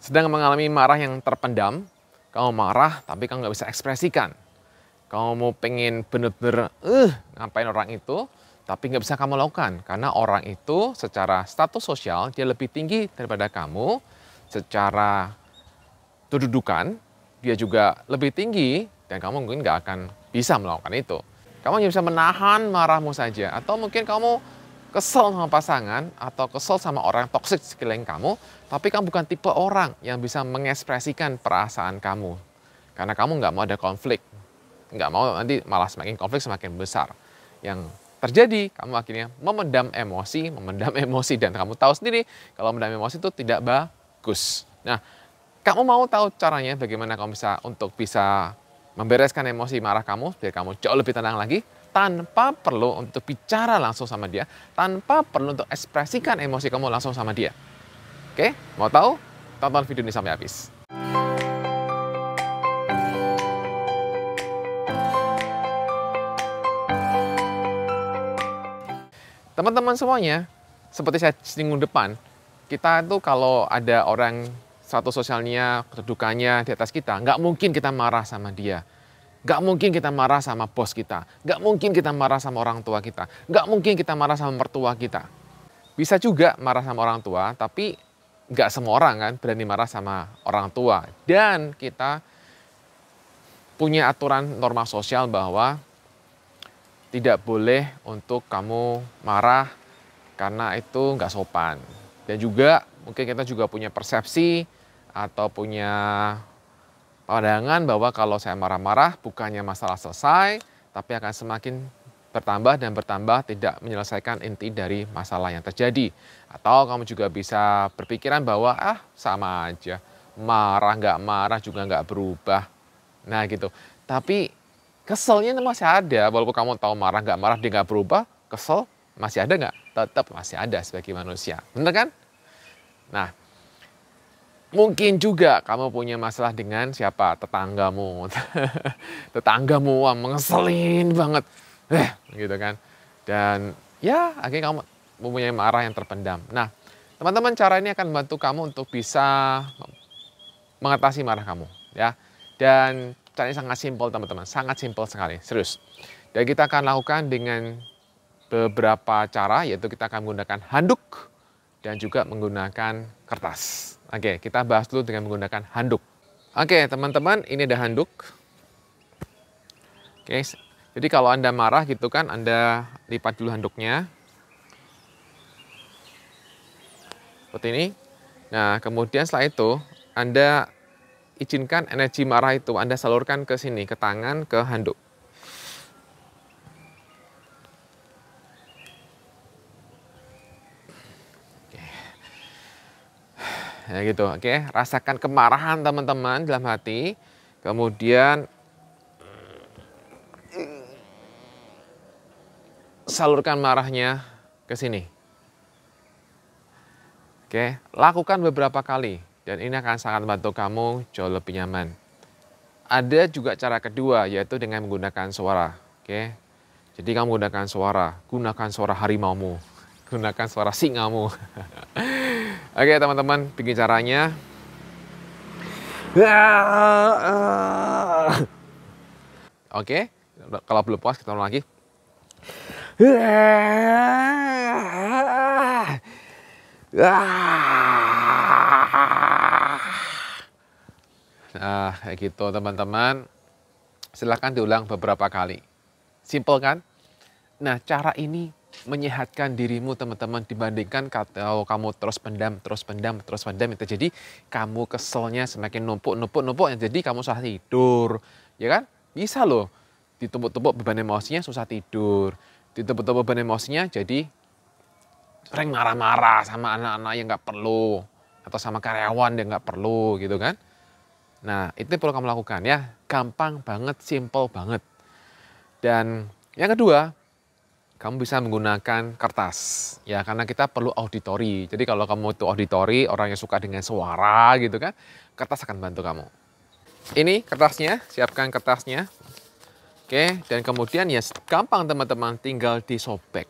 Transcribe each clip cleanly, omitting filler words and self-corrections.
sedang mengalami marah yang terpendam, kamu marah tapi kamu nggak bisa ekspresikan. Kamu mau pengen bener-bener ngapain orang itu, tapi nggak bisa kamu lakukan. Karena orang itu secara status sosial dia lebih tinggi daripada kamu, secara kedudukan dia juga lebih tinggi, dan kamu mungkin nggak akan bisa melakukan itu. Kamu hanya bisa menahan marahmu saja, atau mungkin kamu kesel sama pasangan, atau kesel sama orang toksik di sekeliling kamu, tapi kamu bukan tipe orang yang bisa mengekspresikan perasaan kamu. Karena kamu nggak mau ada konflik. Nggak mau nanti malah semakin konflik semakin besar. Yang terjadi, kamu akhirnya memendam emosi, dan kamu tahu sendiri kalau memendam emosi itu tidak bagus. Nah, kamu mau tahu caranya bagaimana kamu bisa membereskan emosi marah kamu, biar kamu jauh lebih tenang lagi, tanpa perlu untuk bicara langsung sama dia, tanpa perlu untuk ekspresikan emosi kamu langsung sama dia. Oke, mau tahu? Tonton video ini sampai habis. Teman-teman semuanya, seperti saya singgung depan, kita itu kalau ada orang status sosialnya, kedudukannya di atas kita, nggak mungkin kita marah sama dia. Nggak mungkin kita marah sama bos kita. Nggak mungkin kita marah sama orang tua kita. Nggak mungkin kita marah sama mertua kita. Bisa juga marah sama orang tua, tapi nggak semua orang kan berani marah sama orang tua. Dan kita punya aturan norma sosial bahwa tidak boleh untuk kamu marah karena itu nggak sopan. Dan juga mungkin kita juga punya persepsi atau punya pandangan bahwa kalau saya marah-marah bukannya masalah selesai, tapi akan semakin bertambah dan bertambah, tidak menyelesaikan inti dari masalah yang terjadi. Atau kamu juga bisa berpikiran bahwa sama aja, marah nggak marah juga nggak berubah. Nah gitu. Tapi keselnya masih ada, walaupun kamu tahu marah nggak marah dia nggak berubah, kesel masih ada nggak? Tetap masih ada sebagai manusia, bener kan? Nah, mungkin juga kamu punya masalah dengan siapa? Tetanggamu. Tetanggamu mengeselin banget, gitu kan? Dan ya akhirnya kamu mempunyai marah yang terpendam. Nah, teman-teman, cara ini akan membantu kamu untuk bisa mengatasi marah kamu, ya. Dan caranya sangat simpel teman-teman, sangat simpel sekali, serius. Dan kita akan lakukan dengan beberapa cara, yaitu kita akan menggunakan handuk dan juga menggunakan kertas. Oke, kita bahas dulu dengan menggunakan handuk. Oke, teman-teman, ini ada handuk. Oke, jadi kalau Anda marah gitu kan, Anda lipat dulu handuknya. Seperti ini. Nah, kemudian setelah itu, Anda izinkan energi marah itu Anda salurkan ke sini, ke tangan, ke handuk. Ya gitu, oke. Rasakan kemarahan teman-teman dalam hati. Kemudian salurkan marahnya ke sini. Oke, lakukan beberapa kali. Dan ini akan sangat membantu kamu jauh lebih nyaman. Ada juga cara kedua, yaitu dengan menggunakan suara. Oke, jadi kamu gunakan suara harimaumu, gunakan suara singamu. Oke teman-teman, bikin caranya. Oke, kalau belum puas kita ulang lagi. Nah, kayak gitu teman-teman. Silahkan diulang beberapa kali. Simple kan? Nah, cara ini menyehatkan dirimu teman-teman, dibandingkan kalau kamu terus pendam, itu jadi kamu keselnya semakin numpuk, jadi kamu susah tidur, ya kan? Bisa loh, ditumpuk-tumpuk beban emosinya susah tidur, ditumpuk-tumpuk beban emosinya jadi sering marah-marah sama anak-anak yang nggak perlu, atau sama karyawan yang nggak perlu gitu kan? Nah, itu perlu kamu lakukan ya, gampang banget, simple banget. Dan yang kedua, kamu bisa menggunakan kertas, ya karena kita perlu auditori. Jadi kalau kamu itu auditori, orang yang suka dengan suara gitu kan, kertas akan bantu kamu. Ini kertasnya, siapkan kertasnya. Oke, dan kemudian ya gampang teman-teman, tinggal disobek.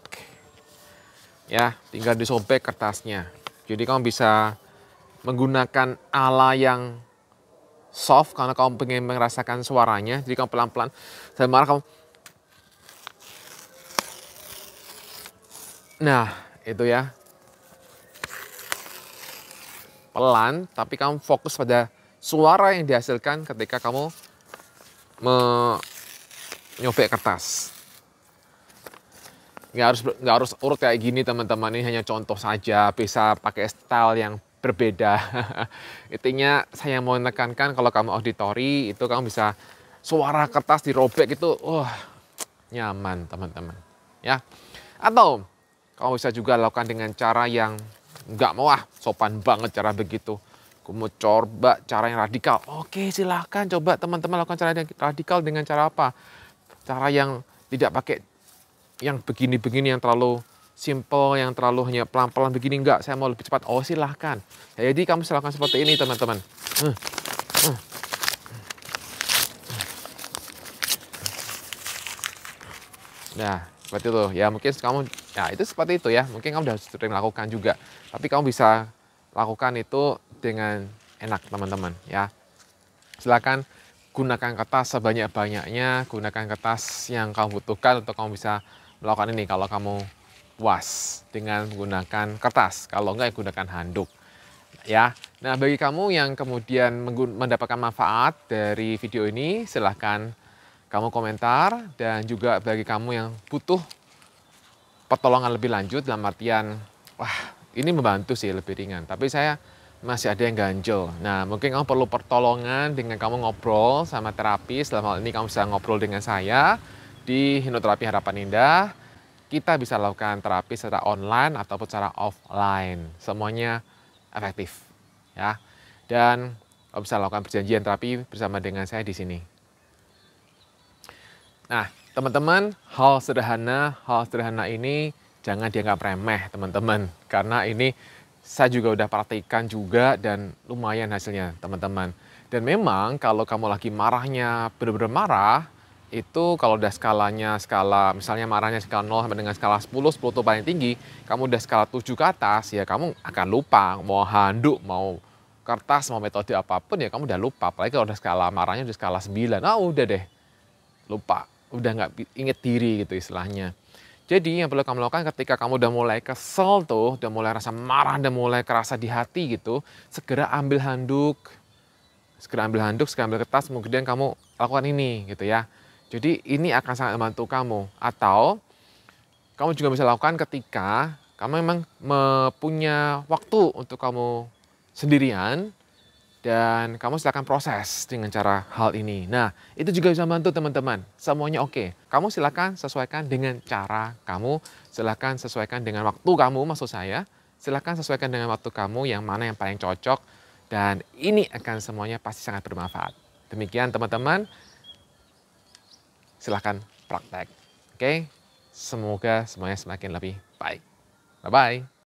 Ya, tinggal disobek kertasnya. Jadi kamu bisa menggunakan ala yang soft karena kamu pengen merasakan suaranya. Jadi kamu pelan-pelan, saya marah kamu. Nah, itu ya. Pelan, tapi kamu fokus pada suara yang dihasilkan ketika kamu menyobek kertas. Nggak harus urut kayak gini teman-teman, ini hanya contoh saja, bisa pakai style yang berbeda. Intinya saya mau menekankan kalau kamu auditori itu kamu bisa suara kertas dirobek itu, nyaman teman-teman. Ya, atau kamu bisa juga lakukan dengan cara yang nggak mau sopan banget cara begitu. Aku mau coba cara yang radikal. Oke, silahkan coba teman-teman lakukan cara yang radikal dengan cara apa? Cara yang tidak pakai yang begini-begini, yang terlalu simple, yang terlalu hanya pelan-pelan begini. Enggak, saya mau lebih cepat. Oh, silahkan. Jadi kamu silahkan seperti ini teman-teman. Nah, seperti itu ya, mungkin kamu ya itu seperti itu ya, mungkin kamu udah sering lakukan juga, tapi kamu bisa lakukan itu dengan enak teman-teman ya. Silakan gunakan kertas sebanyak-banyaknya, gunakan kertas yang kamu butuhkan untuk kamu bisa melakukan ini kalau kamu puas dengan menggunakan kertas, kalau enggak ya gunakan handuk ya. Nah, bagi kamu yang kemudian mendapatkan manfaat dari video ini, silahkan kamu komentar, dan juga bagi kamu yang butuh pertolongan lebih lanjut dalam artian, wah ini membantu sih lebih ringan, tapi saya masih ada yang ganjel. Nah, mungkin kamu perlu pertolongan dengan kamu ngobrol sama terapis, dalam hal ini kamu bisa ngobrol dengan saya di Hipnoterapi Harapan Indah. Kita bisa lakukan terapi secara online ataupun secara offline, semuanya efektif ya. Dan kamu bisa lakukan perjanjian terapi bersama dengan saya di sini. Nah, teman-teman, hal sederhana ini jangan dianggap remeh, teman-teman. Karena ini saya juga udah praktikkan juga dan lumayan hasilnya, teman-teman. Dan memang kalau kamu lagi marahnya benar-benar marah, itu kalau udah skala misalnya marahnya skala 0 sampai dengan skala 10 itu paling tinggi, kamu udah skala 7 ke atas, ya kamu akan lupa mau handuk, mau kertas, mau metode apapun ya kamu udah lupa. Apalagi kalau udah skala marahnya udah skala 9, udah deh, lupa. Udah nggak inget diri gitu istilahnya. Jadi yang perlu kamu lakukan ketika kamu udah mulai kesel tuh, udah mulai rasa marah, udah mulai kerasa di hati gitu, segera ambil handuk, segera ambil kertas, kemudian kamu lakukan ini gitu ya. Jadi ini akan sangat membantu kamu. Atau kamu juga bisa lakukan ketika kamu memang punya waktu untuk kamu sendirian, dan kamu silakan proses dengan cara hal ini. Nah, itu juga bisa membantu teman-teman. Semuanya oke. Kamu silakan sesuaikan dengan cara kamu. Silakan sesuaikan dengan waktu kamu, maksud saya. Silakan sesuaikan dengan waktu kamu yang mana yang paling cocok. Dan ini akan semuanya pasti sangat bermanfaat. Demikian teman-teman. Silakan praktek. Oke? Semoga semuanya semakin lebih baik. Bye-bye.